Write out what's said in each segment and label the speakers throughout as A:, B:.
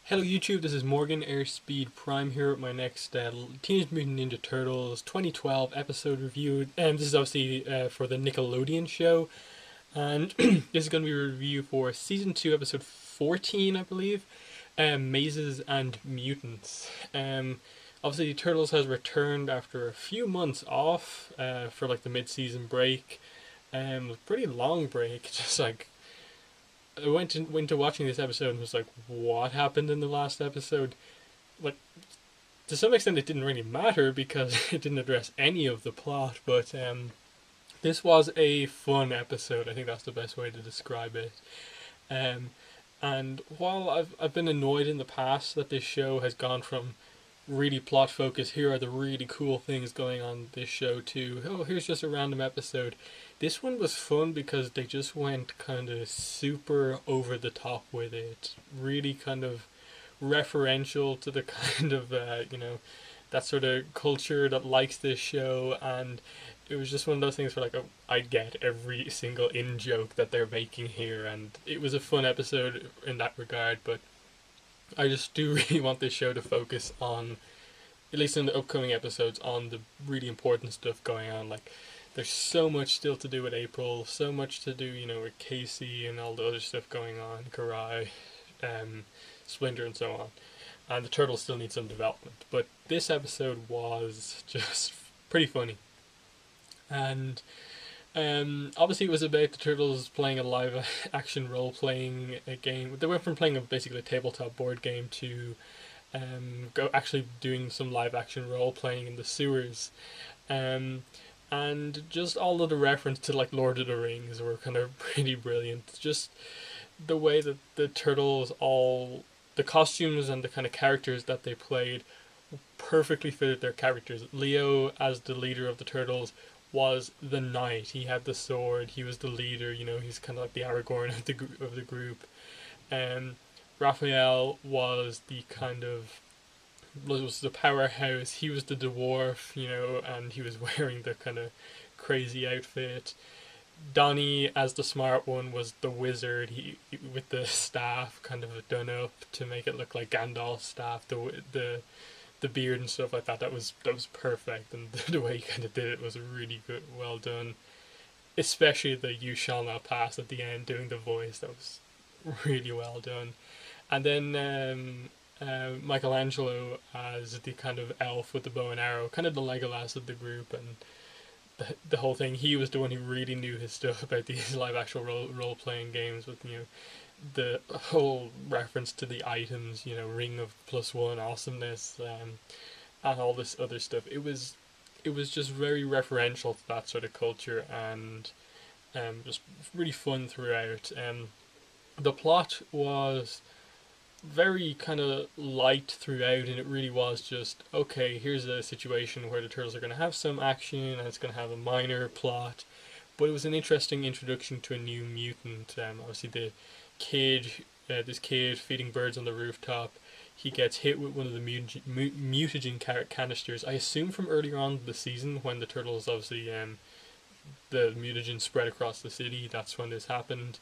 A: Hello YouTube, this is Morgan Airspeed Prime here with my next Teenage Mutant Ninja Turtles 2012 episode review. This is obviously for the Nickelodeon show, and this is going to be a review for Season 2, Episode 14, I believe, Mazes and Mutants. Obviously, Turtles has returned after a few months off for like the mid-season break. A pretty long break, just like I went to watching this episode and was like, what happened in the last episode? Like, to some extent, it didn't really matter because it didn't address any of the plot. But this was a fun episode. I think that's the best way to describe it. Um, and while I've been annoyed in the past that this show has gone from really plot focused, here are the really cool things going on this show, to oh, here's just a random episode. This one was fun because they just went kind of super over the top with it, really kind of referential to the kind of that sort of culture that likes this show. And it was just one of those things where like, oh, I get every single in joke that they're making here, and it was a fun episode in that regard. But I just do really want this show to focus on, at least in the upcoming episodes, on the really important stuff going on. Like, there's so much still to do with April, so much to do, with Casey and all the other stuff going on, Karai, Splinter, and so on. And the Turtles still need some development. But this episode was just pretty funny. And obviously, it was about the Turtles playing a live action role playing game. They went from playing basically a tabletop board game to go actually doing some live action role playing in the sewers. Um, and just all of the reference to like Lord of the Rings were kind of pretty brilliant. Just the way that the Turtles, all the costumes and the kind of characters that they played perfectly fitted their characters. Leo, as the leader of the Turtles, was the knight. He had the sword. He was the leader. He's kind of like the Aragorn of the group. Um, Raphael was the kind of was the powerhouse. He was the dwarf, and he was wearing the kind of crazy outfit. Donnie, as the smart one, was the wizard. He with the staff kind of done up to make it look like Gandalf's staff. The beard and stuff like that. That was perfect, and the way he kind of did it was really good, well done. Especially the "You shall not pass" at the end, doing the voice. That was really well done. And then Michelangelo as the kind of elf with the bow and arrow, kind of the Legolas of the group, and the whole thing. He was the one who really knew his stuff about these live actual role playing games with the whole reference to the items, ring of +1 awesomeness, and all this other stuff. It was just very referential to that sort of culture, and just really fun throughout. The plot was very kind of light throughout, and it really was just, okay, here's a situation where the Turtles are going to have some action and it's going to have a minor plot. But it was an interesting introduction to a new mutant. Obviously, this kid feeding birds on the rooftop, he gets hit with one of the mutagen canisters. I assume from earlier on in the season, when the Turtles obviously the mutagen spread across the city. That's when this happened.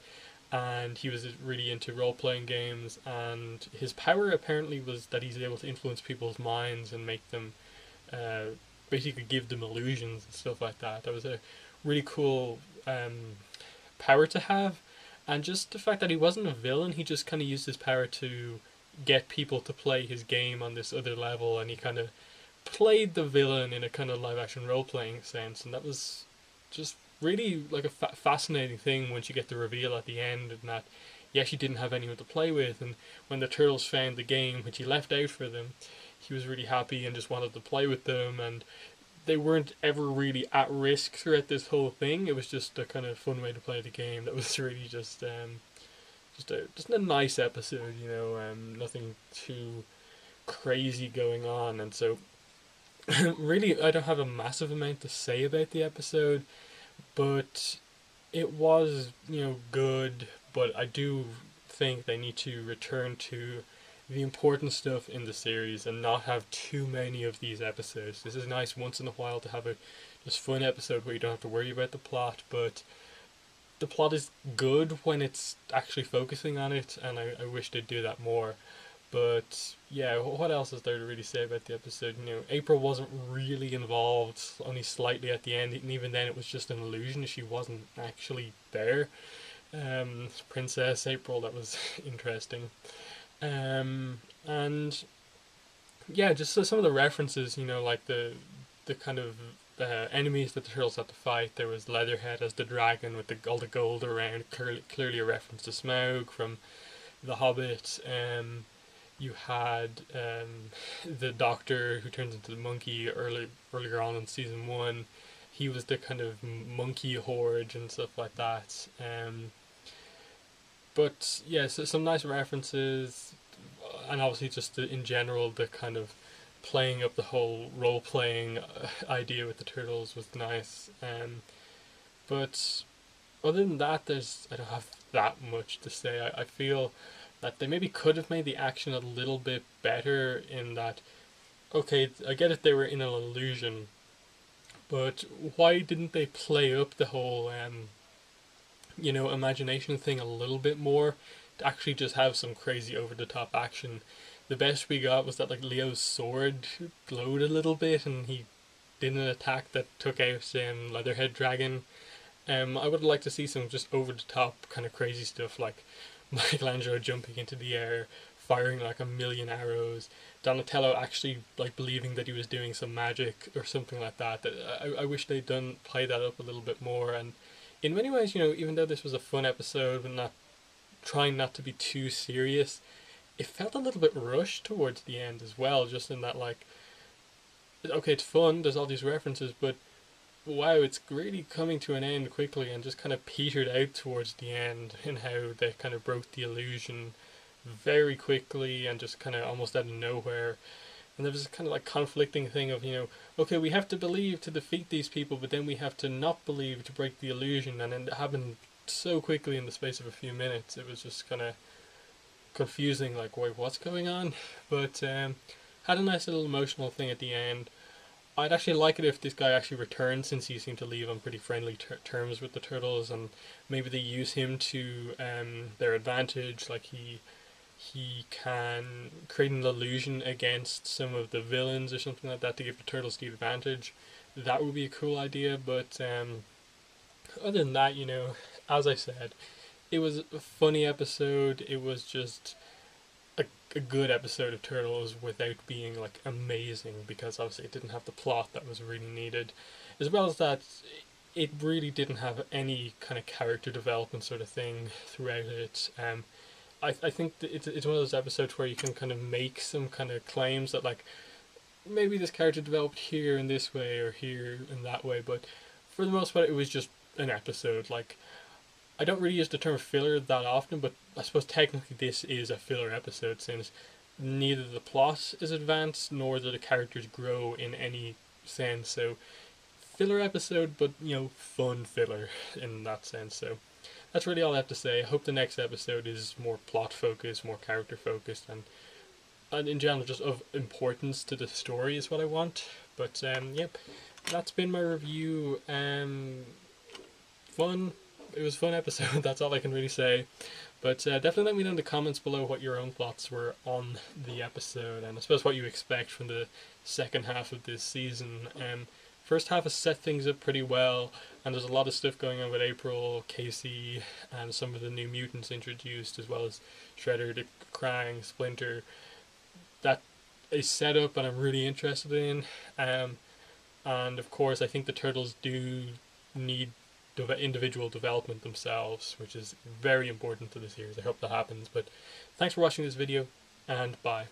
A: And he was really into role playing games, and his power apparently was that he's able to influence people's minds and make them basically give them illusions and stuff like that. That was a really cool power to have. And just the fact that he wasn't a villain, he just kind of used his power to get people to play his game on this other level, and he kind of played the villain in a kind of live action role playing sense. And that was just really like a fascinating thing once you get the reveal at the end, and that he actually didn't have anyone to play with. And when the Turtles found the game which he left out for them, he was really happy and just wanted to play with them. And they weren't ever really at risk throughout this whole thing. It was just a kind of fun way to play the game. That was really just a nice episode. Nothing too crazy going on. And so really, I don't have a massive amount to say about the episode, but it was, good. But I do think they need to return to the important stuff in the series and not have too many of these episodes. This is nice once in a while to have a just fun episode where you don't have to worry about the plot, but the plot is good when it's actually focusing on it, and I wish they'd do that more. But yeah, what else is there to really say about the episode? April wasn't really involved, only slightly at the end, and even then it was just an illusion. She wasn't actually there. Princess April, that was interesting. And yeah, just some of the references, like the kind of enemies that the turtles had to fight. There was Leatherhead as the dragon with all the gold around, clearly a reference to Smaug from The Hobbit. You had the Doctor who turns into the monkey earlier on in season one. He was the kind of monkey horde and stuff like that. But yeah, so some nice references, and obviously just in general the kind of playing up the whole role playing idea with the turtles was nice. But other than that, I don't have that much to say. I feel that they maybe could have made the action a little bit better in that. Okay, I get it, they were in an illusion, but why didn't they play up the whole imagination thing a little bit more to actually just have some crazy over the top action? The best we got was that like Leo's sword glowed a little bit and he did an attack that took out Leatherhead Dragon. I would like to see some just over the top kind of crazy stuff like Michelangelo jumping into the air, firing like a million arrows, Donatello actually like believing that he was doing some magic or something like that. I wish they'd done play that up a little bit more. And in many ways, even though this was a fun episode and not trying not to be too serious, it felt a little bit rushed towards the end as well. Just in that like, okay, it's fun. There's all these references, but wow, it's really coming to an end quickly and just kind of petered out towards the end in how they kind of broke the illusion very quickly and just kind of almost out of nowhere. And there was this kind of like conflicting thing of, okay, we have to believe to defeat these people, but then we have to not believe to break the illusion. And then it happened so quickly in the space of a few minutes. It was just kind of confusing, like, wait, what's going on? But had a nice little emotional thing at the end. I'd actually like it if this guy actually returned, since he seemed to leave on pretty friendly terms with the turtles, and maybe they use him to their advantage. Like he can create an illusion against some of the villains or something like that to give the turtles the advantage. That would be a cool idea. But other than that, as I said, it was a funny episode. It was just a good episode of Turtles without being like amazing, because obviously it didn't have the plot that was really needed, as well as that it really didn't have any kind of character development sort of thing throughout it. I think that it's one of those episodes where you can kind of make some kind of claims that like maybe this character developed here in this way or here in that way, but for the most part it was just an episode. Like, I don't really use the term filler that often, but I suppose technically this is a filler episode, since neither the plot is advanced nor do the characters grow in any sense. So filler episode, but fun filler in that sense. So that's really all I have to say. I hope the next episode is more plot focused, more character focused, and in general just of importance to the story is what I want. But yep, that's been my review. Fun. It was a fun episode. That's all I can really say. But definitely let me know in the comments below what your own thoughts were on the episode, and I suppose what you expect from the second half of this season. First half has set things up pretty well, and there's a lot of stuff going on with April, Casey, and some of the new mutants introduced, as well as Shredder, the Krang, Splinter. That is set up, and I'm really interested in. And of course, I think the Turtles do need individual development themselves, which is very important to the series. I hope that happens. But thanks for watching this video, and bye.